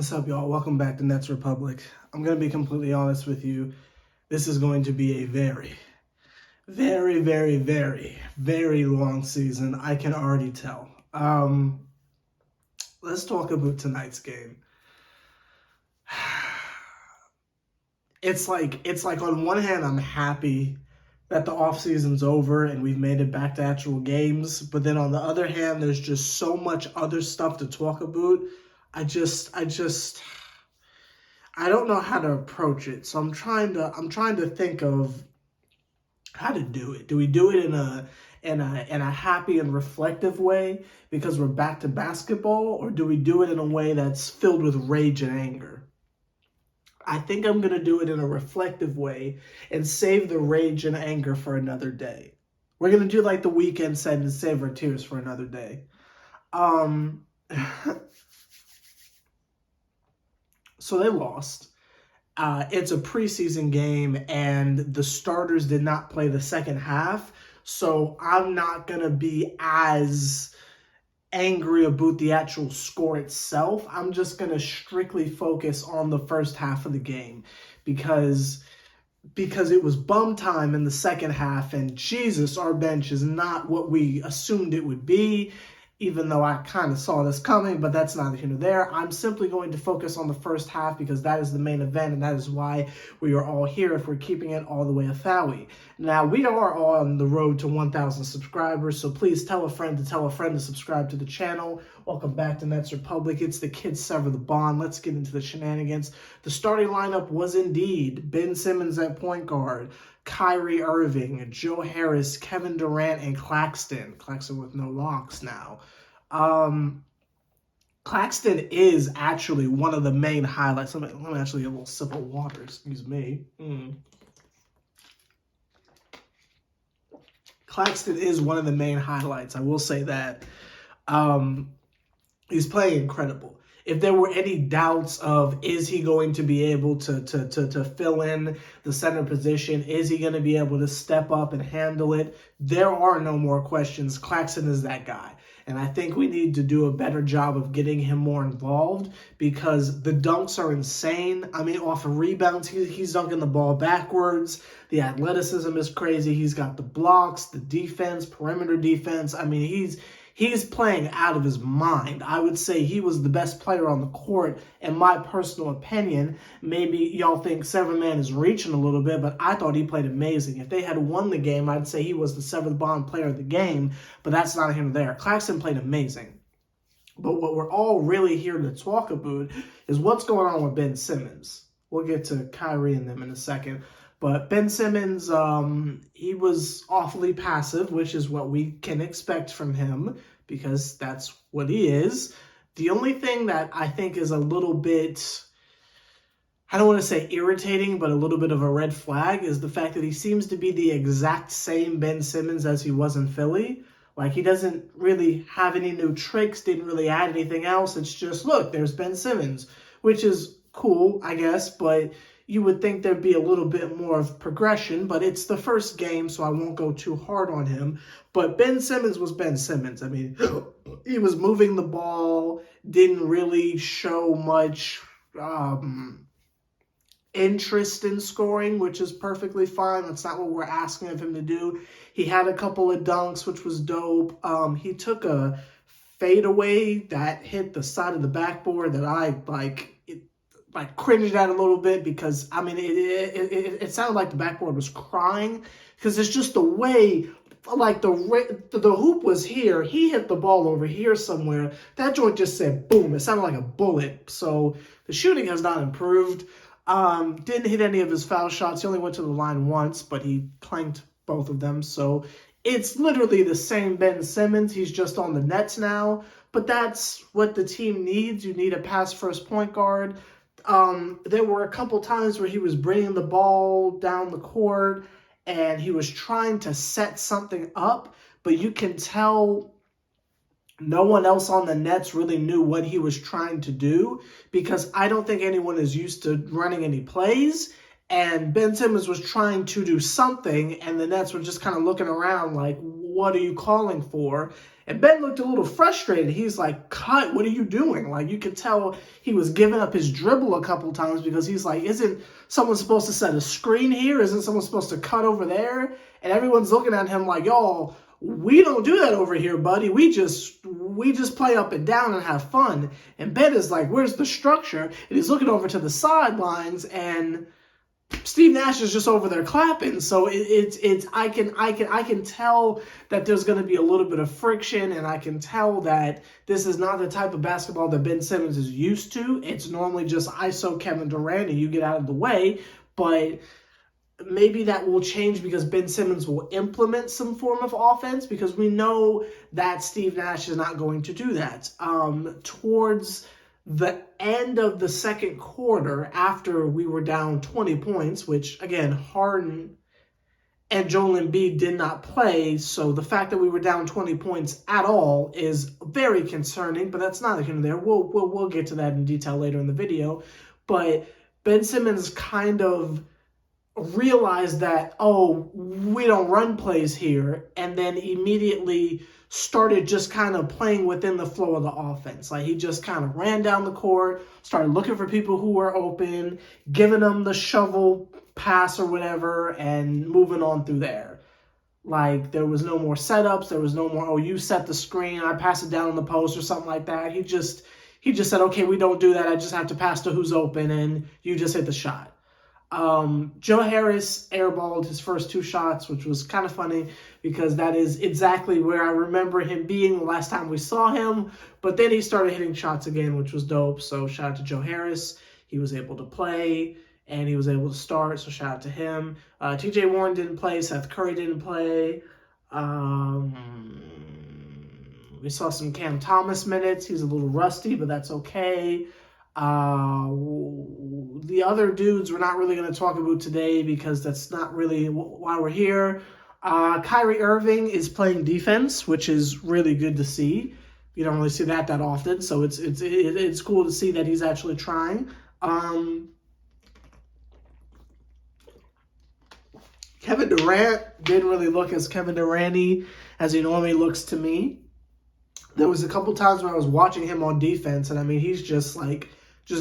What's up, y'all? Welcome back to Nets Republic. I'm going to be completely honest with you. This is going to be a very, very, very, very, very long season. I can already tell. Let's talk about tonight's game. It's like on one hand, I'm happy that the offseason's over and we've made it back to actual games. But then on the other hand, there's just so much other stuff to talk about. I don't know how to approach it. So I'm trying to think of how to do it. Do we do it in a happy and reflective way because we're back to basketball, or do we do it in a way that's filled with rage and anger? I think I'm going to do it in a reflective way and save the rage and anger for another day. We're going to do like the weekend said and save our tears for another day. So they lost. It's a preseason game, and the starters did not play the second half. So I'm not going to be as angry about the actual score itself. I'm just going to strictly focus on the first half of the game because it was bum time in the second half, and Jesus, our bench is not what we assumed it would be, even though I kind of saw this coming, but that's neither here nor there. I'm simply going to focus on the first half because that is the main event, and that is why we are all here if we're keeping it all the way a Fowie. Now, we are on the road to 1,000 subscribers, so please tell a friend to subscribe to the channel. Welcome back to Nets Republic. It's the kids sever the bond. Let's get into the shenanigans. The starting lineup was indeed Ben Simmons at point guard, Kyrie Irving, Joe Harris, Kevin Durant, and Claxton. Claxton with no locks now. Claxton is actually one of the main highlights. Let me actually get a little sip of water. Excuse me. Claxton is one of the main highlights. I will say that. He's playing incredible. If there were any doubts of is he going to be able to fill in the center position, is he going to be able to step up and handle it, there are no more questions. Claxton is that guy. And I think we need to do a better job of getting him more involved because the dunks are insane. I mean, off of rebounds, he's dunking the ball backwards. The athleticism is crazy. He's got the blocks, the defense, perimeter defense. I mean, he's playing out of his mind. I would say he was the best player on the court, in my personal opinion. Maybe y'all think Seven Man is reaching a little bit, but I thought he played amazing. If they had won the game, I'd say he was the seventh bond player of the game, but that's not here nor there. Claxton played amazing. But what we're all really here to talk about is what's going on with Ben Simmons. We'll get to Kyrie and them in a second. But Ben Simmons, he was awfully passive, which is what we can expect from him because that's what he is. The only thing that I think is a little bit, I don't want to say irritating, but a little bit of a red flag is the fact that he seems to be the exact same Ben Simmons as he was in Philly. Like, he doesn't really have any new tricks, didn't really add anything else. It's just, look, there's Ben Simmons, which is cool, I guess, but you would think there'd be a little bit more of progression, but it's the first game, so I won't go too hard on him. But Ben Simmons was Ben Simmons. I mean, he was moving the ball, didn't really show much interest in scoring, which is perfectly fine. That's not what we're asking of him to do. He had a couple of dunks, which was dope. He took a fadeaway that hit the side of the backboard that I cringed at a little bit because, I mean, it sounded like the backboard was crying because it's just the way, like the hoop was here. He hit the ball over here somewhere. That joint just said boom. It sounded like a bullet. So the shooting has not improved. Didn't hit any of his foul shots. He only went to the line once, but he clanked both of them. So it's literally the same Ben Simmons. He's just on the Nets now. But that's what the team needs. You need a pass-first point guard. There were a couple times where he was bringing the ball down the court and he was trying to set something up, but you can tell no one else on the Nets really knew what he was trying to do because I don't think anyone is used to running any plays. And Ben Simmons was trying to do something, and the Nets were just kind of looking around like, what are you calling for? And Ben looked a little frustrated. He's like, cut, what are you doing? Like, you could tell he was giving up his dribble a couple times because he's like, isn't someone supposed to set a screen here? Isn't someone supposed to cut over there? And everyone's looking at him like, yo, we don't do that over here, buddy. We just play up and down and have fun. And Ben is like, where's the structure? And he's looking over to the sidelines, and Steve Nash is just over there clapping. So I can tell that there's going to be a little bit of friction, and I can tell that this is not the type of basketball that Ben Simmons is used to. It's normally just ISO Kevin Durant and you get out of the way, but maybe that will change because Ben Simmons will implement some form of offense, because we know that Steve Nash is not going to do that. Towards the end of the second quarter, after we were down 20 points, which, again, Harden and Joel Embiid did not play, so the fact that we were down 20 points at all is very concerning, but that's not here and there. We'll get to that in detail later in the video. But Ben Simmons kind of realized that, oh, we don't run plays here, and then immediately started just kind of playing within the flow of the offense. Like, he just kind of ran down the court, started looking for people who were open, giving them the shovel pass or whatever, and moving on through there. Like, there was no more setups. There was no more, oh, you set the screen, I pass it down in the post or something like that. He just said, okay, we don't do that. I just have to pass to who's open, and you just hit the shot. Joe Harris airballed his first two shots, which was kind of funny because that is exactly where I remember him being the last time we saw him. But then he started hitting shots again, which was dope. So shout out to Joe Harris. He was able to play and he was able to start. So shout out to him. TJ Warren didn't play. Seth Curry didn't play. We saw some Cam Thomas minutes. He's a little rusty, but that's okay. The other dudes we're not really going to talk about today because that's not really why we're here. Kyrie Irving is playing defense, which is really good to see. You don't really see that often, so it's cool to see that he's actually trying. Kevin Durant didn't really look as Kevin Durant-y as he normally looks to me. There was a couple times when I was watching him on defense, and I mean, he's just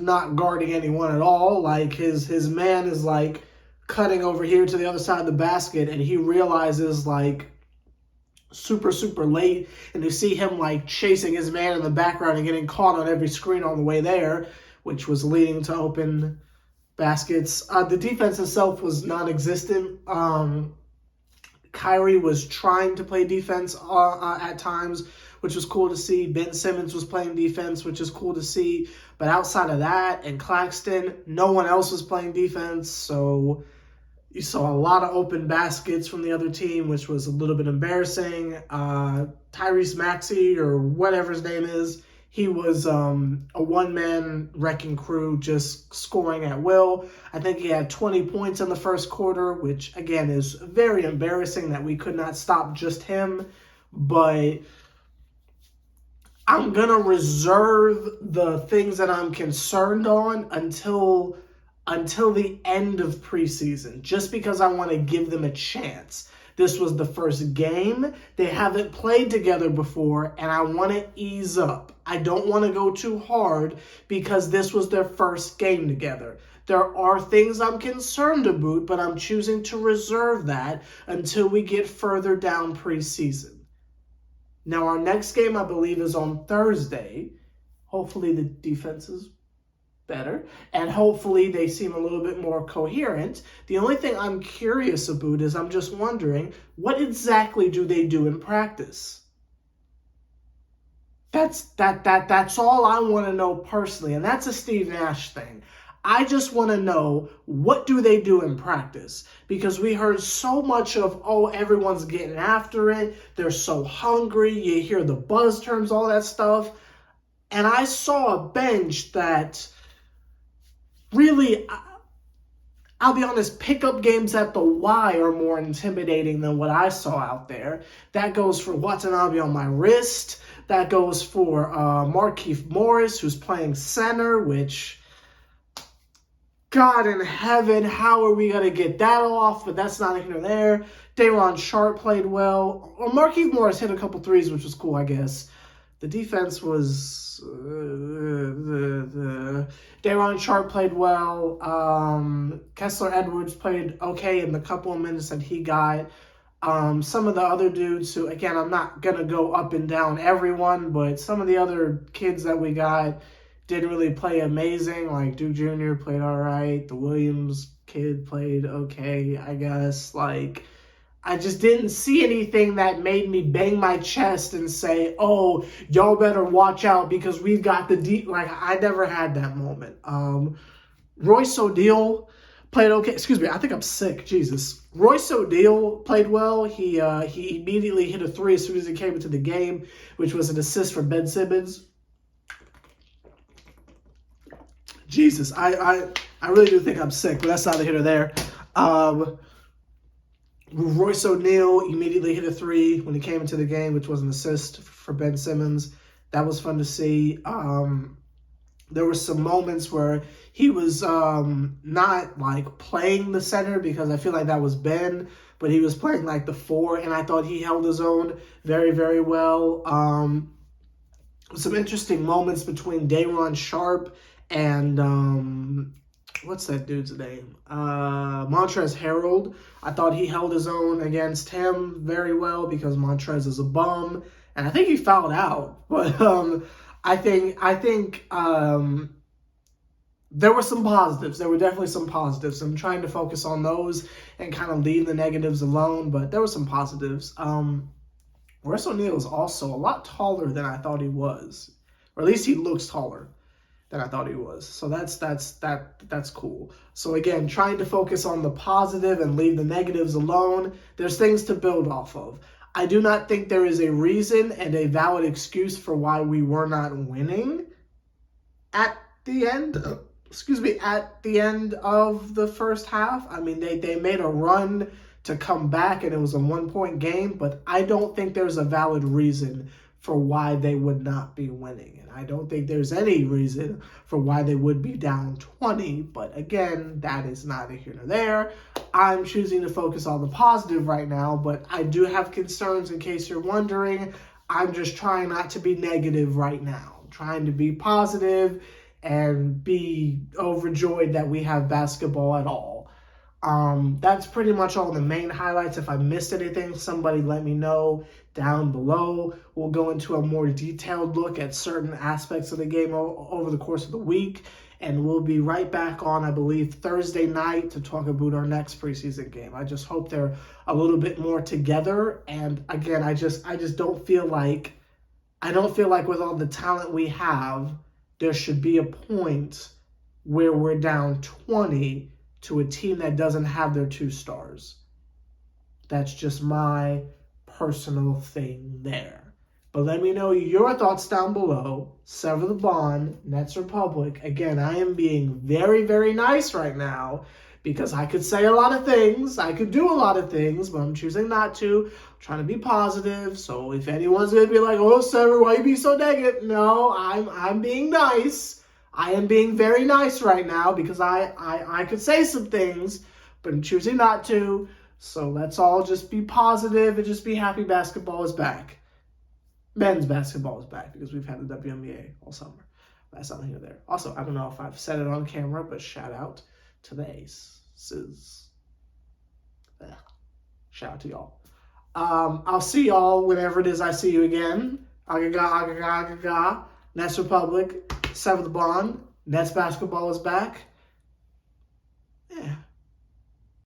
not guarding anyone at all. Like, his man is like cutting over here to the other side of the basket, and he realizes like super late, and you see him like chasing his man in the background and getting caught on every screen on the way there, which was leading to open baskets. The defense itself was non-existent. Kyrie was trying to play defense at times, which was cool to see. Ben Simmons was playing defense, which is cool to see. But outside of that and Claxton, no one else was playing defense. So you saw a lot of open baskets from the other team, which was a little bit embarrassing. Tyrese Maxey, or whatever his name is, he was a one-man wrecking crew, just scoring at will. I think he had 20 points in the first quarter, which, again, is very embarrassing that we could not stop just him. But I'm going to reserve the things that I'm concerned on until the end of preseason, just because I want to give them a chance. This was the first game. They haven't played together before, and I want to ease up. I don't want to go too hard because this was their first game together. There are things I'm concerned about, but I'm choosing to reserve that until we get further down preseason. Now, our next game, I believe, is on Thursday. Hopefully the defense is better, and hopefully they seem a little bit more coherent. The only thing I'm curious about is I'm just wondering, what exactly do they do in practice? That's all I want to know personally, and that's a Steve Nash thing. I just want to know, what do they do in practice? Because we heard so much of, oh, everyone's getting after it, they're so hungry, you hear the buzz terms, all that stuff. And I saw a bench that really, I'll be honest, pickup games at the Y are more intimidating than what I saw out there. That goes for Watanabe on my wrist. That goes for Markieff Morris, who's playing center, which God in heaven, how are we going to get that off? But that's not here nor there. Day'Ron Sharpe played well. Or Markieff Morris hit a couple threes, which was cool, I guess. The defense was... Day'Ron Sharpe played well. Kessler Edwards played okay in the couple of minutes that he got. Some of the other dudes who, again, I'm not going to go up and down everyone, but some of the other kids that we got didn't really play amazing. Like Duke Jr. played all right. The Williams kid played okay, I guess. Like, I just didn't see anything that made me bang my chest and say, oh, y'all better watch out because we've got the deep. Like, I never had that moment. Royce O'Neal played okay. Excuse me, I think I'm sick. Jesus. Royce O'Neal played well. He immediately hit a three as soon as he came into the game, which was an assist for Ben Simmons. Jesus, I really do think I'm sick, but that's neither here nor there. Royce O'Neal immediately hit a three when he came into the game, which was an assist for Ben Simmons. That was fun to see. There were some moments where he was not like playing the center because I feel like that was Ben, but he was playing like the four, and I thought he held his own very, very well. Some interesting moments between Day'Ron Sharpe and what's that dude's name? Montrezl Harrell. I thought he held his own against him very well because Montrezl is a bum, and I think he fouled out. But I think there were some positives. There were definitely some positives. I'm trying to focus on those and kind of leave the negatives alone, but there were some positives. Royce O'Neal is also a lot taller than I thought he was, or at least he looks taller than I thought he was. So that's cool. So again, trying to focus on the positive and leave the negatives alone. There's things to build off of. I do not think there is a reason and a valid excuse for why we were not winning at the end. At the end of the first half. I mean, they made a run to come back and it was a 1-point game, but I don't think there's a valid reason for why they would not be winning. And I don't think there's any reason for why they would be down 20. But again, that is neither here nor there. I'm choosing to focus on the positive right now, but I do have concerns in case you're wondering. I'm just trying not to be negative right now. I'm trying to be positive and be overjoyed that we have basketball at all. That's pretty much all the main highlights. If I missed anything, somebody let me know down below. We'll go into a more detailed look at certain aspects of the game over the course of the week, and we'll be right back on, I believe, Thursday night to talk about our next preseason game. I just hope they're a little bit more together, and again, I just don't feel like with all the talent we have, there should be a point where we're down 20 to a team that doesn't have their 2 stars. That's just my personal thing there. But let me know your thoughts down below. Sever the bond, Nets Republic. Again, I am being very, very nice right now because I could say a lot of things. I could do a lot of things, but I'm choosing not to. I'm trying to be positive. So if anyone's going to be like, oh, Sever, why you be so negative? No, I'm being nice. I am being very nice right now because I could say some things, but I'm choosing not to. So let's all just be positive and just be happy basketball is back. Men's basketball is back because we've had the WNBA all summer. That's not here or there. Also, I don't know if I've said it on camera, but shout out to the Aces. Shout out to y'all. I'll see y'all whenever it is I see you again. Agaga. Nets Republic. Sever the bond. Nets basketball is back.